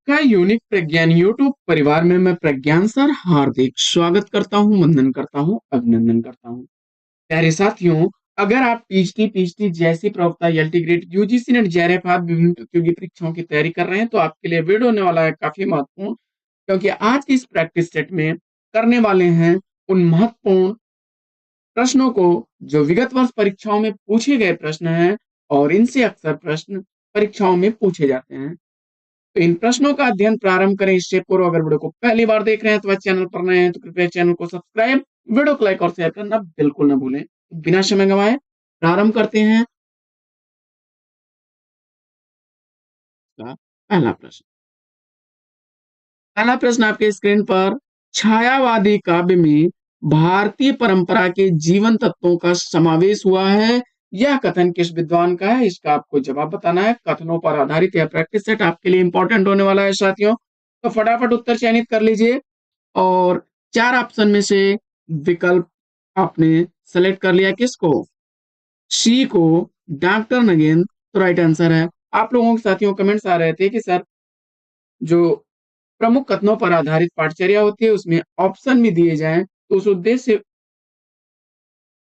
आपका यूनिक प्रज्ञान यूट्यूब परिवार में मैं प्रज्ञान सर हार्दिक स्वागत करता हूं, वंदन करता हूं, अभिनंदन करता हूं। प्यारे साथियों, अगर आप पीएचडी पीएचडी जैसी प्रवक्ता LT grade UGC net JRF आप विभिन्न प्रतियोगी परीक्षाओं की तैयारी कर रहे हैं तो आपके लिए वीडियो होने वाला है काफी महत्वपूर्ण, क्योंकि आज की इस प्रैक्टिस सेट में करने वाले हैं उन महत्वपूर्ण प्रश्नों को जो विगत वर्ष परीक्षाओं में पूछे गए प्रश्न हैं और इनसे अक्सर प्रश्न परीक्षाओं में पूछे जाते हैं। तो इन प्रश्नों का अध्ययन प्रारंभ करें इससे पूर्व अगर वीडियो को पहली बार देख रहे हैं तो वह चैनल पर नए हैं तो कृपया चैनल को सब्सक्राइब, वीडियो को लाइक और शेयर करना बिल्कुल ना भूलें। बिना समय गंवाए प्रारंभ करते हैं का पहला प्रश्न। पहला प्रश्न आपके स्क्रीन पर, छायावादी काव्य में भारतीय परंपरा के जीवन तत्वों का समावेश हुआ है, यह कथन किस विद्वान का है? इसका आपको जवाब बताना है। कथनों पर आधारित यह प्रैक्टिस सेट आपके लिए इंपॉर्टेंट होने वाला है साथियों, तो फटाफट उत्तर चयनित कर लीजिए और चार ऑप्शन में से विकल्प आपने सेलेक्ट कर लिया किसको? सी को, डॉक्टर नगेंद्र। तो राइट आंसर है। आप लोगों के साथियों कमेंट्स आ रहे थे कि सर जो प्रमुख कथनों पर आधारित पाठचर्या होती है उसमें ऑप्शन भी दिए जाएं, तो उस उद्देश्य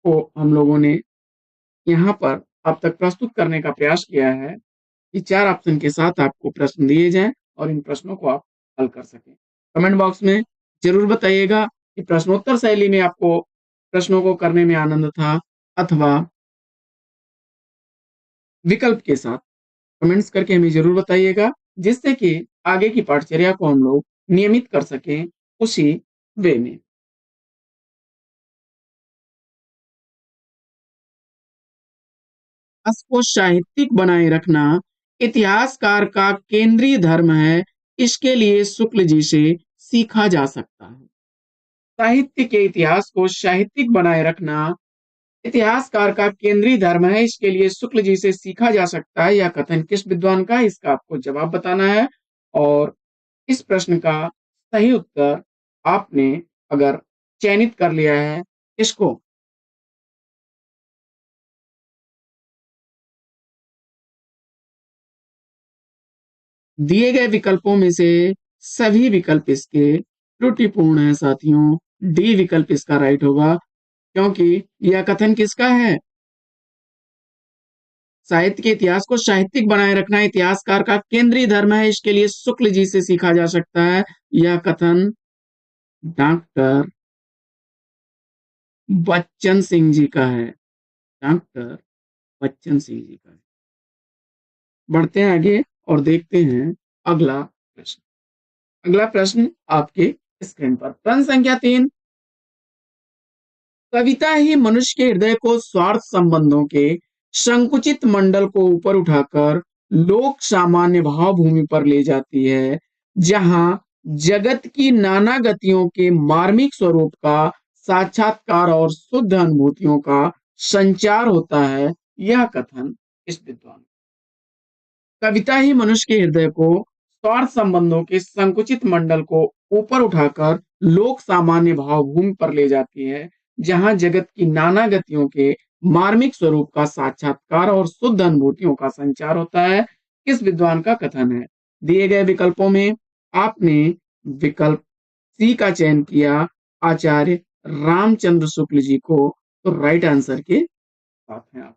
को हम लोगों ने यहाँ पर अब तक प्रस्तुत करने का प्रयास किया है कि चार ऑप्शन के साथ आपको प्रश्न दिए जाएं और इन प्रश्नों को आप हल कर सकें। कमेंट बॉक्स में जरूर बताइएगा कि प्रश्नोत्तर शैली में आपको प्रश्नों को करने में आनंद था अथवा विकल्प के साथ। कमेंट्स करके हमें जरूर बताइएगा, जिससे कि आगे की पाठचर्या को हम लोग नियमित कर सकें उसी वे में। को साहित्यिक बनाए रखना इतिहासकार का केंद्रीय धर्म है, इसके लिए शुक्ल जी से सीखा जा सकता है। साहित्य के इतिहास को साहित्यिक बनाए रखना इतिहासकार का केंद्रीय धर्म है, इसके लिए शुक्ल जी से सीखा जा सकता है। यह कथन किस विद्वान का है? इसका आपको जवाब बताना है और इस प्रश्न का सही उत्तर आपने अगर चयनित कर लिया है इसको, दिए गए विकल्पों में से सभी विकल्प इसके त्रुटिपूर्ण हैं साथियों। डी विकल्प इसका राइट होगा, क्योंकि यह कथन किसका है? साहित्य के इतिहास को साहित्यिक बनाए रखना इतिहासकार का केंद्रीय धर्म है, इसके लिए शुक्ल जी से सीखा जा सकता है। यह कथन डॉक्टर बच्चन सिंह जी का है। डॉक्टर बच्चन सिंह जी का है। बढ़ते हैं आगे और देखते हैं अगला प्रश्न। अगला प्रश्न आपके स्क्रीन पर, प्रश्न संख्या 3। कविता ही मनुष्य के हृदय को स्वार्थ संबंधों के संकुचित मंडल को ऊपर उठाकर लोक सामान्य भाव भूमि पर ले जाती है, जहां जगत की नाना गतियों के मार्मिक स्वरूप का साक्षात्कार और शुद्ध अनुभूतियों का संचार होता है। यह कथन इस विद्वान, कविता ही मनुष्य के हृदय को स्वार्थ संबंधों के संकुचित मंडल को ऊपर उठाकर लोक सामान्य भाव भूमि पर ले जाती है, जहां जगत की नाना गतियों के मार्मिक स्वरूप का साक्षात्कार और शुद्ध अनुभूतियों का संचार होता है। किस विद्वान का कथन है? दिए गए विकल्पों में आपने विकल्प सी का चयन किया, आचार्य रामचंद्र शुक्ल जी को। तो राइट आंसर के साथ हैं आप।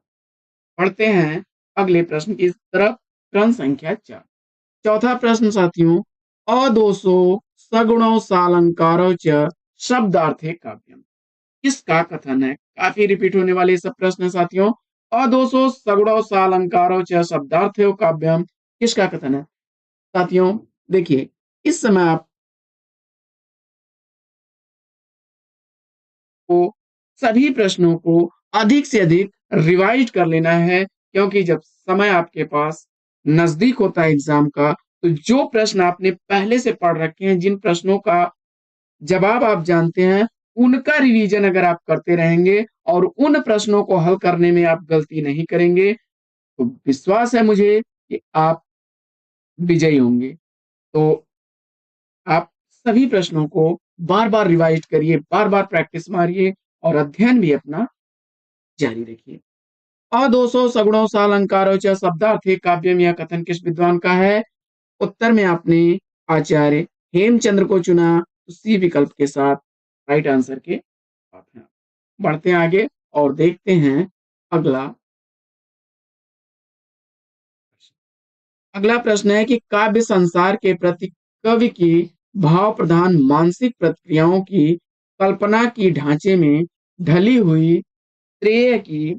पढ़ते हैं अगले प्रश्न की तरफ। प्रश्न संख्या 4। चौथा प्रश्न साथियों, अदोषो सगुणो सालंकारो च शब्दार्थे काव्यम, किसका कथन है? काफी रिपीट होने वाले सब प्रश्न साथियों। अदोषो सगुणो सालंकारो च शब्दार्थे काव्यम, किसका कथन है? साथियों देखिए, इस समय आपको सभी प्रश्नों को अधिक से अधिक रिवाइज कर लेना है, क्योंकि जब समय आपके पास नजदीक होता है एग्जाम का, तो जो प्रश्न आपने पहले से पढ़ रखे हैं, जिन प्रश्नों का जवाब आप जानते हैं, उनका रिवीजन अगर आप करते रहेंगे और उन प्रश्नों को हल करने में आप गलती नहीं करेंगे, तो विश्वास है मुझे कि आप विजयी होंगे। तो आप सभी प्रश्नों को बार बार रिवाइज करिए, बार बार प्रैक्टिस मारिए और अध्ययन भी अपना जारी रखिए। अदोषो सगुणो सालंकारो च शब्दार्थे काव्यम, यह कथन किस विद्वान का है? उत्तर में आपने आचार्य हेमचंद्र को चुना, तो सी विकल्प के साथ राइट आंसर के साथ हैं। बढ़ते हैं आगे और देखते हैं अगला अगला प्रश्न है कि काव्य संसार के प्रति कवि की भाव प्रधान मानसिक प्रतिक्रियाओं की कल्पना की ढांचे में ढली हुई श्रेय की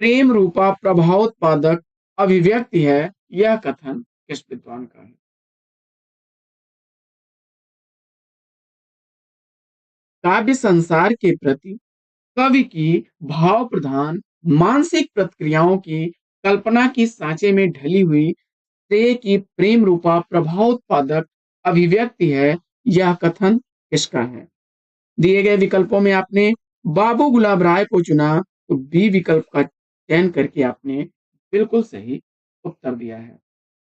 प्रेम रूपा प्रभावोत्पादक अभिव्यक्ति है। यह कथन किस विद्वान का है? काव्य संसार के प्रति कवि की भाव प्रधान मानसिक प्रतिक्रियाओं की कल्पना की सांचे में ढली हुई श्रेय की प्रेम रूपा प्रभावोत्पादक अभिव्यक्ति है। यह कथन किसका है? दिए गए विकल्पों में आपने बाबू गुलाब राय को चुना, तो बी विकल्प का चयन करके आपने बिल्कुल सही उत्तर दिया है।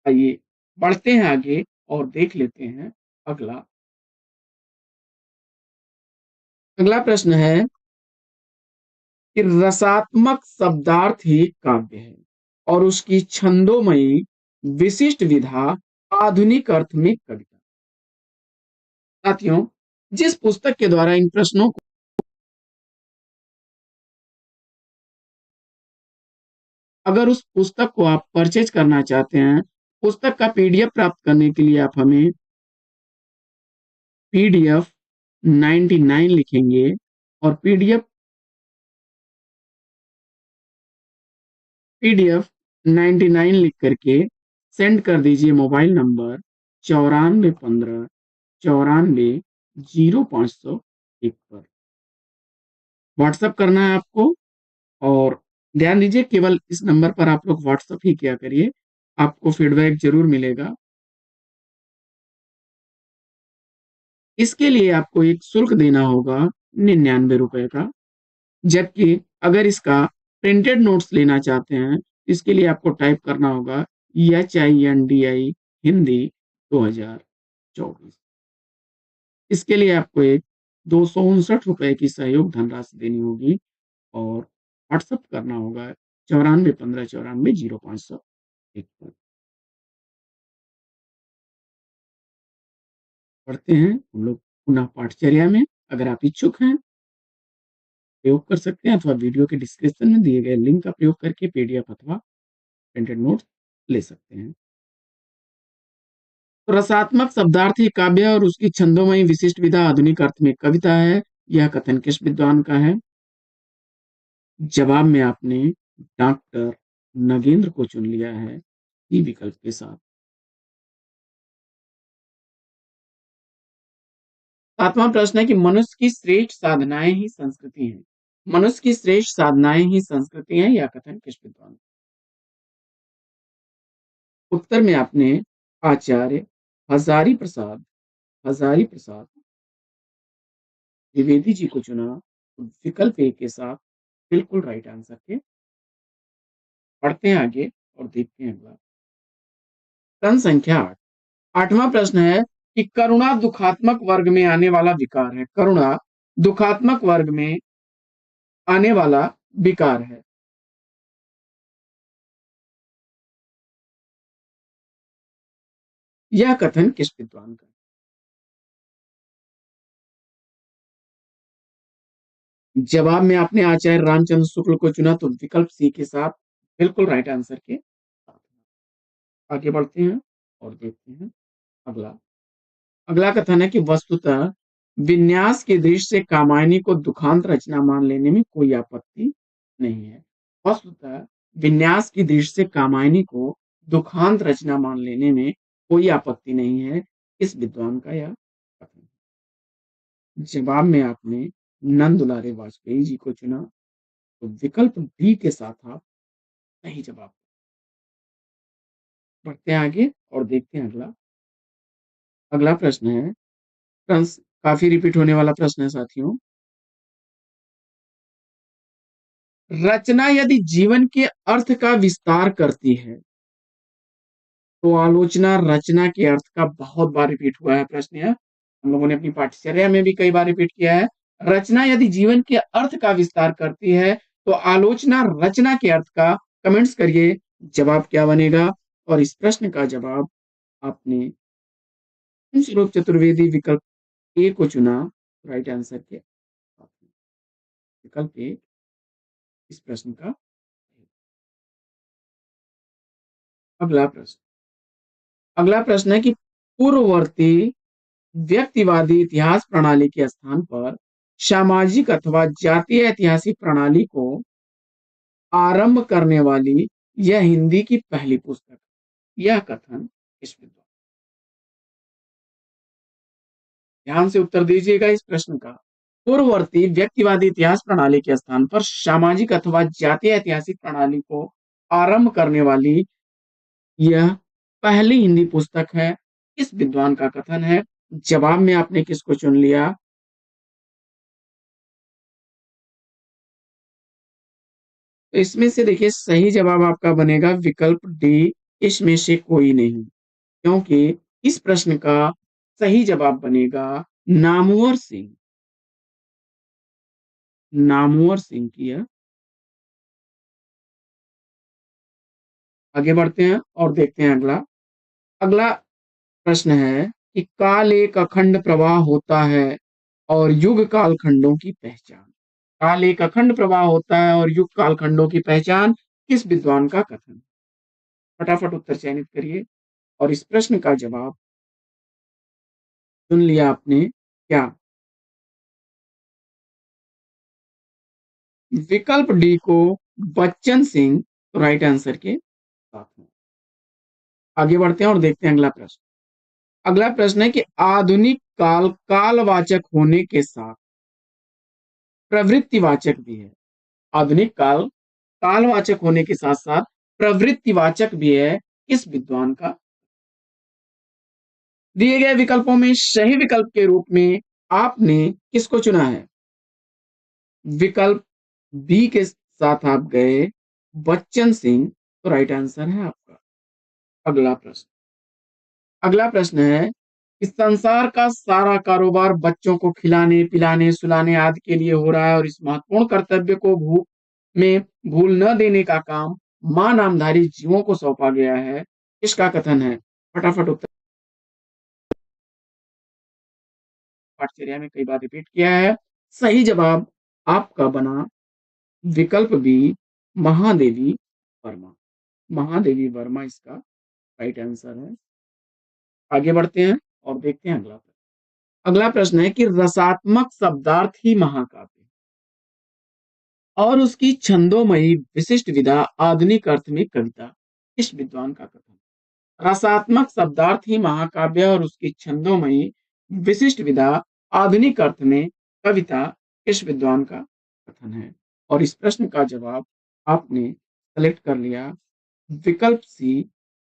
आइए बढ़ते हैं आगे और देख लेते हैं अगला अगला प्रश्न है कि रसात्मक शब्दार्थ ही काव्य है और उसकी छंदोमयी विशिष्ट विधा आधुनिक अर्थ में कविता। साथियों, जिस पुस्तक के द्वारा इन प्रश्नों को अगर उस पुस्तक को आप परचेज करना चाहते हैं, पुस्तक का पीडीएफ प्राप्त करने के लिए आप हमें पीडीएफ 99 लिखेंगे और पीडीएफ 99 लिख करके सेंड कर दीजिए मोबाइल नंबर 9415 94 0501 पर। व्हाट्सएप करना है आपको और ध्यान दीजिए केवल इस नंबर पर आप लोग व्हाट्सएप ही किया करिए, आपको फीडबैक जरूर मिलेगा। इसके लिए आपको एक शुल्क देना होगा 99 रुपए का, जबकि अगर इसका प्रिंटेड नोट्स लेना चाहते हैं, इसके लिए आपको टाइप करना होगा HINDI हिंदी 2024। इसके लिए आपको एक 259 रुपए की सहयोग धनराशि देनी होगी और व्हाट्सएप करना होगा 9415 94 0501 पर। पढ़ते हैं हम लोग पुनः पाठचर्या में। अगर आप इच्छुक हैं प्रयोग कर सकते हैं अथवा वीडियो के डिस्क्रिप्शन में दिए गए लिंक का प्रयोग करके पीडीएफ अथवा प्रिंटेड नोट्स ले सकते हैं। तो रसात्मक शब्दार्थी काव्य और उसकी छंदोमयी विशिष्ट विधा आधुनिक अर्थ में कविता है। यह कथन किस विद्वान का है? जवाब में आपने डॉक्टर नगेंद्र को चुन लिया है सी विकल्प के साथ। सातवां प्रश्न है कि मनुष्य की श्रेष्ठ साधनाएं ही संस्कृति हैं। मनुष्य की श्रेष्ठ साधनाएं ही संस्कृति हैं। यह कथन किस विद्वान? उत्तर में आपने आचार्य हजारी प्रसाद द्विवेदी जी को चुना, विकल्प ए के साथ बिल्कुल राइट आंसर के। पढ़ते हैं आगे और देखते हैं अगला प्रश्न संख्या 8। आठवां प्रश्न है कि करुणा दुखात्मक वर्ग में आने वाला विकार है। करुणा दुखात्मक वर्ग में आने वाला विकार है। यह कथन किस विद्वान का? जवाब में आपने आचार्य रामचंद्र शुक्ल को चुना, तो विकल्प सी के साथ बिल्कुल राइट आंसर के साथ। आगे बढ़ते हैं और देखते हैं अगला अगला कथन है कि वस्तुतः विन्यास की दृष्टि से कामायनी को दुखांत रचना मान लेने में कोई आपत्ति नहीं है। वस्तुतः विन्यास की दृष्टि से कामायनी को दुखांत रचना मान लेने में कोई आपत्ति नहीं है। इस विद्वान का यह कथन है। जवाब में आपने नंद दुलारे वाजपेयी जी को चुना, तो विकल्प बी के साथ आप सही जवाब। बढ़ते हैं आगे और देखते हैं अगला प्रश्न है। प्रश्न काफी रिपीट होने वाला प्रश्न है साथियों। रचना यदि जीवन के अर्थ का विस्तार करती है, तो आलोचना रचना के अर्थ का बहुत बार रिपीट हुआ है प्रश्न यह। हम लोगों ने अपनी पाठ्यचर्या में भी कई बार रिपीट किया है। रचना यदि जीवन के अर्थ का विस्तार करती है, तो आलोचना रचना के अर्थ का कमेंट्स करिए जवाब क्या बनेगा। और इस प्रश्न का जवाब आपने स्वरूप चतुर्वेदी विकल्प ए को चुना। राइट आंसर के विकल्प ए इस प्रश्न का। अगला प्रश्न अगला प्रश्न है कि पूर्ववर्ती व्यक्तिवादी इतिहास प्रणाली के स्थान पर सामाजिक अथवा जातीय ऐतिहासिक प्रणाली को आरंभ करने वाली यह हिंदी की पहली पुस्तक। यह कथन इस विद्वान। ध्यान से उत्तर दीजिएगा इस प्रश्न का। पूर्ववर्ती व्यक्तिवादी इतिहास प्रणाली के स्थान पर सामाजिक अथवा जातीय ऐतिहासिक प्रणाली को आरंभ करने वाली यह पहली हिंदी पुस्तक है, इस विद्वान का कथन है। जवाब में आपने किसको चुन लिया? तो इसमें से देखिए सही जवाब आपका बनेगा विकल्प डी, इसमें से कोई नहीं, क्योंकि इस प्रश्न का सही जवाब बनेगा नामवर सिंह। नामवर सिंह की है। आगे बढ़ते हैं और देखते हैं अगला। अगला प्रश्न है कि काल एक अखंड प्रवाह होता है और युग कालखंडों की पहचान। काल एक अखंड प्रवाह होता है और युग कालखंडों की पहचान किस विद्वान का कथन? फटाफट उत्तर चयनित करिए और इस प्रश्न का जवाब चुन लिया आपने क्या? विकल्प डी को बच्चन सिंह राइट आंसर के साथ में। आगे बढ़ते हैं और देखते हैं अगला प्रश्न। अगला प्रश्न है कि आधुनिक काल कालवाचक होने के साथ प्रवृत्तिवाचक भी है। आधुनिक काल कालवाचक होने के साथ साथ प्रवृत्तिवाचक भी है, इस विद्वान का। दिए गए विकल्पों में सही विकल्प के रूप में आपने किसको चुना है? विकल्प बी के साथ आप गए बच्चन सिंह, तो राइट आंसर है आपका। अगला प्रश्न अगला प्रश्न है कि संसार का सारा कारोबार बच्चों को खिलाने पिलाने सुलाने आदि के लिए हो रहा है और इस महत्वपूर्ण कर्तव्य को भूल न देने का काम मां नामधारी जीवों को सौंपा गया है, इसका कथन है। फटाफट उत्तर। पाठचर्या में कई बार रिपीट किया है। सही जवाब आपका बना विकल्प बी महादेवी वर्मा। महादेवी वर्मा इसका राइट आंसर है। आगे बढ़ते हैं और देखते हैं अगला। अगला प्रश्न है कि रसात्मक शब्दार्थ ही महाकाव्य और उसकी छंदोमयी विशिष्ट विधा आधुनिक अर्थ में कविता, इस विद्वान का कथन। रसात्मक शब्दार्थ ही महाकाव्य और उसकी छंदोमयी विशिष्ट विधा आधुनिक अर्थ में कविता, इस विद्वान का कथन है। और इस प्रश्न का जवाब आपने सेलेक्ट कर लिया विकल्प सी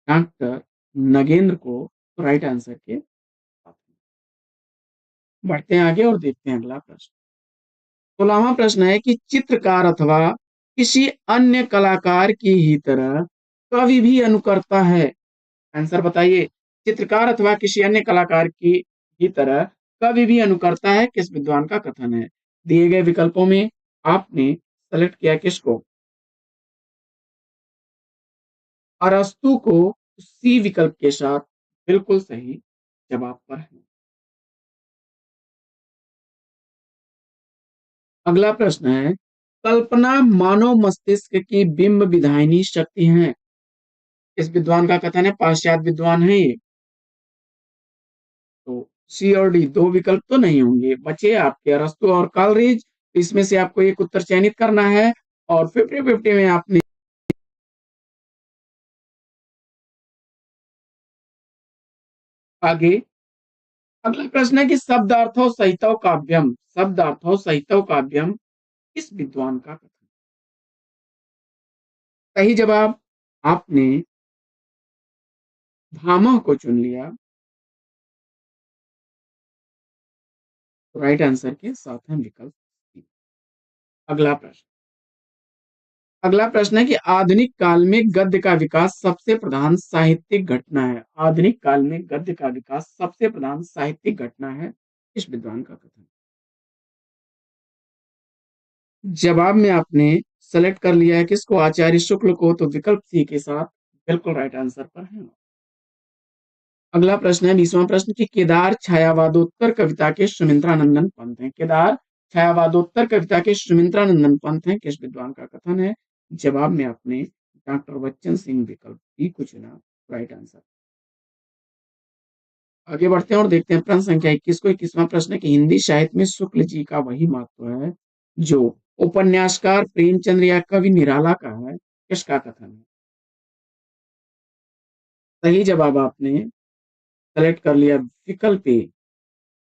डॉक्टर नगेंद्र को राइट आंसर के साथ। बढ़ते हैं आगे और देखते हैं अगला प्रश्न। 16वां प्रश्न है कि चित्रकार अथवा किसी अन्य कलाकार की ही तरह कवि भी अनुकरता है। आंसर बताइए। चित्रकार अथवा किसी अन्य कलाकार की ही तरह कवि भी अनुकरता है, किस विद्वान का कथन है? दिए गए विकल्पों में आपने सेलेक्ट किया किसको? अरस्तु को। सी विकल्प के साथ बिल्कुल सही जवाब पर है। अगला प्रश्न है कल्पना मानव मस्तिष्क की बिंब विधायनी शक्ति है, इस विद्वान का कथन है। पाश्चात्य विद्वान है ये। तो सी और डी दो विकल्प तो नहीं होंगे, बचे आपके अरस्तु और कालरीज। इसमें से आपको एक उत्तर चयनित करना है और 50-50 में आपने आगे। अगला प्रश्न है कि शब्दार्थो सहितो काव्यम, शब्दार्थो सहितो काव्यम इस विद्वान का कथन। सही जवाब आपने भामह को चुन लिया, राइट आंसर के साथ है विकल्प सी। अगला प्रश्न अगला प्रश्न है कि आधुनिक काल में गद्य का विकास सबसे प्रधान साहित्यिक घटना है। आधुनिक काल में गद्य का विकास सबसे प्रधान साहित्यिक घटना है, इस विद्वान का कथन। जवाब में आपने सेलेक्ट कर लिया है किसको? आचार्य शुक्ल को, तो विकल्प सी के साथ बिल्कुल राइट आंसर पर है। अगला प्रश्न है 20वां प्रश्न कि केदार छायावादोत्तर कविता के सुमित्रानंदन पंत हैं। केदार छायावादोत्तर कविता के सुमित्रानंदन पंत हैं, किस विद्वान का कथन है? जवाब में आपने डॉक्टर बच्चन सिंह विकल्प बी को चुना, राइट आंसर। आगे बढ़ते हैं और देखते हैं प्रश्न संख्या 21 को। 21वां प्रश्न है कि हिंदी साहित्य में शुक्ल जी का वही महत्व है जो उपन्यासकार प्रेमचंद्र या कवि निराला का है, किसका कथन है? सही जवाब आपने सेलेक्ट कर लिया विकल्प ए,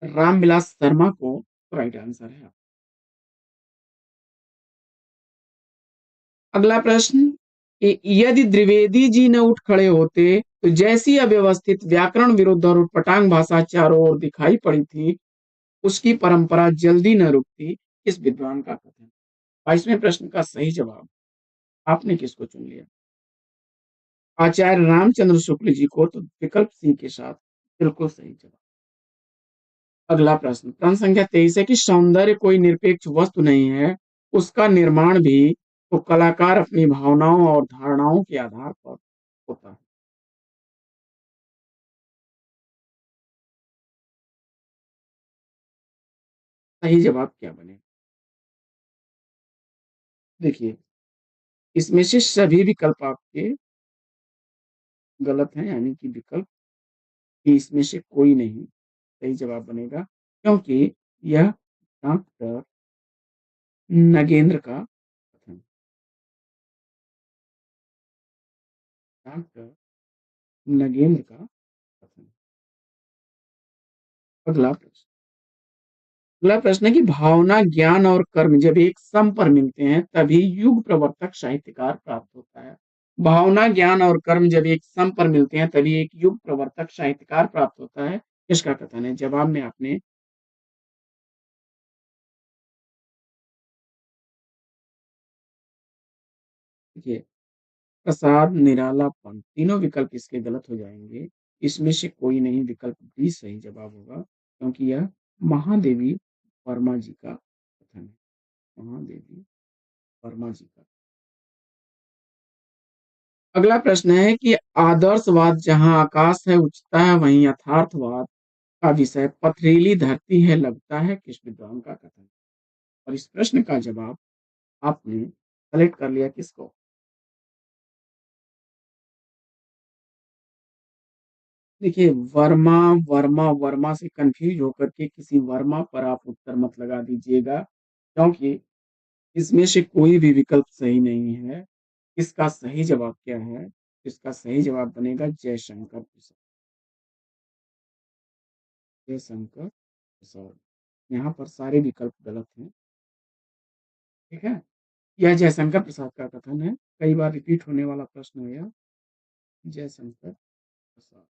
रामविलास शर्मा को, राइट आंसर है। अगला प्रश्न कि यदि द्विवेदी जी न उठ खड़े होते तो जैसी अव्यवस्थित व्याकरण विरुद्ध और उटपटांग भाषा चारों ओर दिखाई पड़ी थी उसकी परंपरा जल्दी न रुकती, किस विद्वान का कथन? 22वें प्रश्न का सही जवाब आपने किसको चुन लिया? आचार्य रामचंद्र शुक्ल जी को, तो विकल्प सी के साथ बिल्कुल सही जवाब। अगला प्रश्न प्रश्न संख्या 23 है कि सौंदर्य कोई निरपेक्ष वस्तु नहीं है, उसका निर्माण भी तो कलाकार अपनी भावनाओं और धारणाओं के आधार पर होता है। सही जवाब क्या बने? देखिए, इसमें से सभी विकल्प आपके गलत हैं, यानी कि विकल्प कि इसमें से कोई नहीं सही जवाब बनेगा, क्योंकि यह डॉक्टर नगेंद्र का कथन। डॉक्टर नगेंद्र का कथन। अगला प्रश्न। अगला प्रश्न है कि भावना ज्ञान और कर्म जब एक सम पर मिलते हैं तभी युग प्रवर्तक साहित्यकार प्राप्त होता है। भावना ज्ञान और कर्म जब एक सम पर मिलते हैं तभी एक युग प्रवर्तक साहित्यकार प्राप्त होता है, इसका कथन है। जवाब में आपने देखिए प्रसाद निराला पंत, तीनों विकल्प इसके गलत हो जाएंगे। इसमें से कोई नहीं, विकल्प बी सही जवाब होगा, क्योंकि यह महादेवी वर्मा जी का कथन है। महादेवी वर्मा जी का। अगला प्रश्न है कि आदर्शवाद जहां आकाश है उच्चता है वहीं यथार्थवाद का विषय पथरीली धरती है लगता है, किस विद्वान का कथन? और इस प्रश्न का जवाब आपने कलेक्ट कर लिया किसको? देखिए वर्मा वर्मा वर्मा से कंफ्यूज होकर के किसी वर्मा पर आप उत्तर मत लगा दीजिएगा, क्योंकि इसमें से कोई भी विकल्प सही नहीं है। इसका सही जवाब क्या है? इसका सही जवाब बनेगा जयशंकर प्रसाद। जयशंकर प्रसाद। यहाँ पर सारे विकल्प गलत हैं, ठीक है। यह जयशंकर प्रसाद का कथन है, कई बार रिपीट होने वाला प्रश्न है यह। जयशंकर प्रसाद।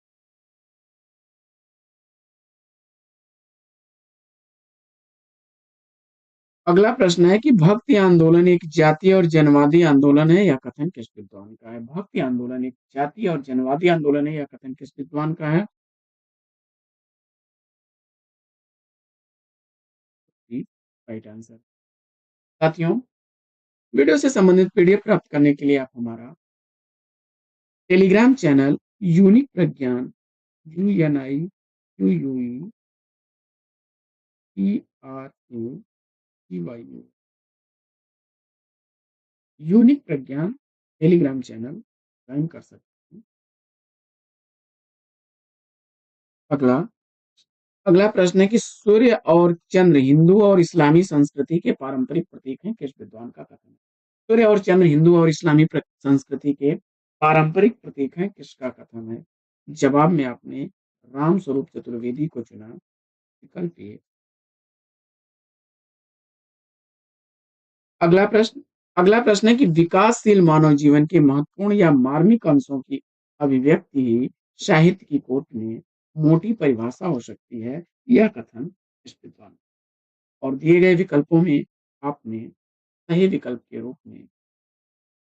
अगला प्रश्न है कि भक्ति आंदोलन एक जातीय और जनवादी आंदोलन है, यह कथन किस विद्वान का है? भक्ति आंदोलन एक जातीय और जनवादी आंदोलन है, यह कथन किस विद्वान का है? Right answer. साथियों, वीडियो से संबंधित पीडीएफ प्राप्त करने के लिए आप हमारा टेलीग्राम चैनल यूनिक प्रज्ञान, UNIQUE PRAQYU यूनिक प्रज्ञान टेलीग्राम चैनल ज्वाइन कर सकते हैं। अगला अगला प्रश्न है कि सूर्य और चंद्र हिंदू और इस्लामी संस्कृति के पारंपरिक प्रतीक हैं, किस विद्वान का कथन है? सूर्य और चंद्र हिंदू और इस्लामी संस्कृति के पारंपरिक प्रतीक हैं, किसका कथन है? जवाब में आपने राम स्वरूप चतुर्वेदी को चुना, विकल्प ए। अगला प्रश्न अगला प्रश्न है कि विकासशील मानव जीवन के महत्वपूर्ण या मार्मिक अंशों की अभिव्यक्ति ही साहित्य की कोट में मोटी परिभाषा हो सकती है, यह कथन इस विद्वान। और दिए गए विकल्पों में आपने सही विकल्प के रूप में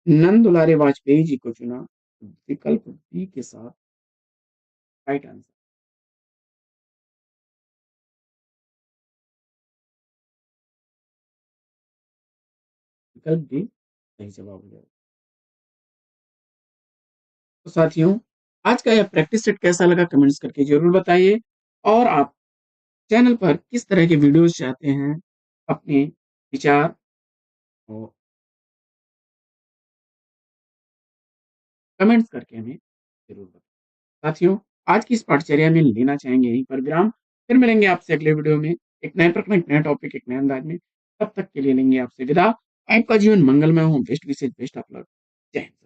नंद दुलारे वाजपेयी जी को चुना, विकल्प बी के साथ राइट आंसर। विकल्प बी सही जवाब हो जाएगा। तो साथियों, आज का यह प्रैक्टिस सेट कैसा लगा कमेंट्स करके ज़रूर बताइए और आप चैनल पर किस तरह के वीडियोज़ चाहते हैं, अपने विचार और कमेंट्स करके हमें ज़रूर बताएँ। साथियों, आज की इस पाठचर्या में लेना चाहेंगे यहीं पर विराम। फिर मिलेंगे आपसे अगले वीडियो में एक नए प्रश्न, एक नया टॉपिक, एक नए अंदाज में। तब तक के लिए लेंगे आपसे विदा। आपका जीवन मंगलमय हो। Best wishes, best of luck. जय हिंद।